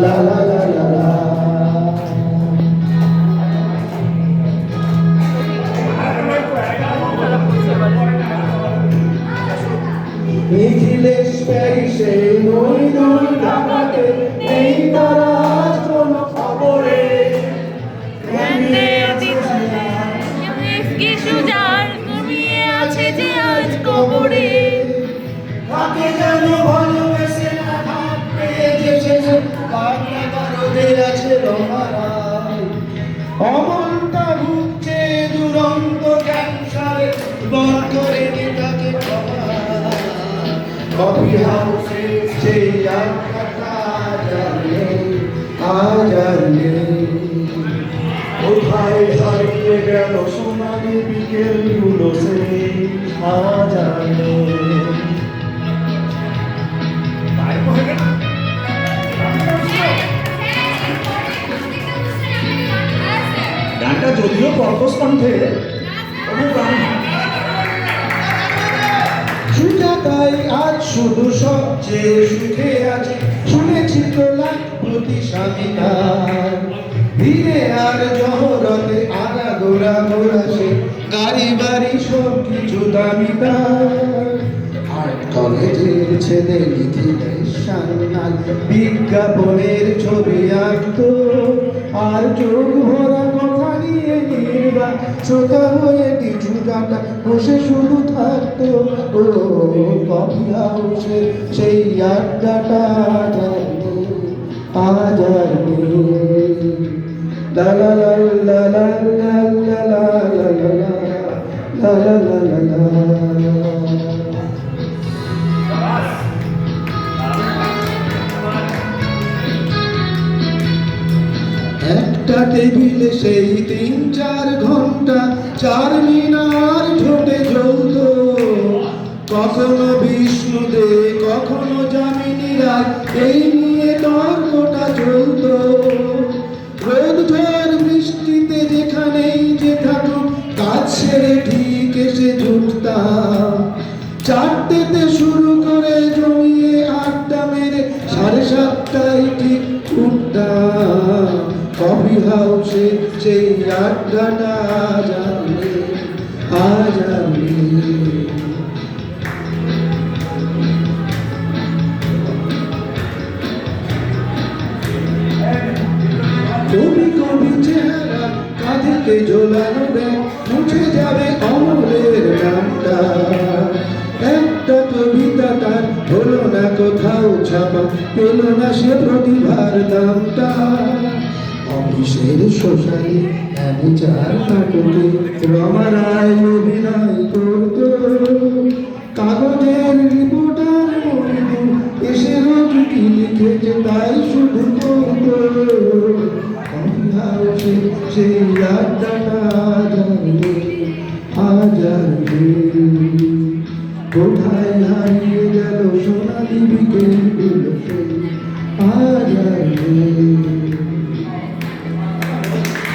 লা লা লা লা লা। নিখিলেশ প্যারিসে মইনুল ঢাকাতে নেই তারা আজ কোনো খবরে। কাকে যেন ভালোবেসে না ভাব পেয়ে গেছে, পাগলা গারদে আছে রমারায়। অমলটা ভুগছে দুরন্ত ক্যান্সারে, বল করে নেতাকে কফি হাউসে সেই আড্ডাটা আজ আর নেই। কোথায় হারিয়ে গেল সোনালি বিকেলগুলো সেই আজ আর নেই। গানটা যদিও কর্কশকণ্ঠে সুজাতাই আজ শুধু সবচেয়ে সুখে আছে, শুনেছি তো লাখ প্রতি স্বামী তার। ভিড়ে আর জহরতে আগা গোড়া গোড়া সে, গাড়ি বাড়ি সব কিছু দামি তার। আর্ট কলেজের ছেলে নিখিলেশ সান্যাল বিজ্ঞাপনের ছবি আঁকতো, আর চোখ ভরা কথা নিয়ে নির্বাক শ্রোতা হয়ে কিছু গাটা বসে শুধু থাকতো। ও কফি হাউসে সেই আড্ডাটা আজ আর নেই। লা লা লা লা লা লা লা লা লা লা লা লা লা। একটা টেবিলে সেই 3-4 ঘন্টা চার মিনার ঠোঁটে জ্বলত, কখনো বিষ্ণুদে কখনো যামিনী রায়, এই নিয়ে তর্কটা চলত। রোদ ঝড় বৃষ্টিতে যেখানেই যে থাকুক, কাজ সেরে ঠিক এসে জুটতাম। 4টেতে শুরু করে জমিয়ে আড্ডা মেরে 7:30টায় ঠিক উঠতাম। কফি হাউসে সেই আড্ডাটা জানলে আজ আমি। কবি কবি চেহারা কাঁধেতে ঝোলানো ব্যাগ, মুছে যাবে অমলের নামটা। একটা কবিতা তার হলো না কোথাও ছাপা, পেল না সে প্রতিভার দামটা। অফিসের শ্মশানে ম্যানেজার নাটকে রমা রায় অভিনয় করত, কাগজের রিপোর্টার মইনুল এসে রোজ কি লিখেছে তাই শুধু করত। কফি হাউসে সেই আড্ডাটা জানলে আজ আর নেই। কোথায় হারিয়ে গেল সোনালি বিকেলগুলো সেই আজ আর নেই।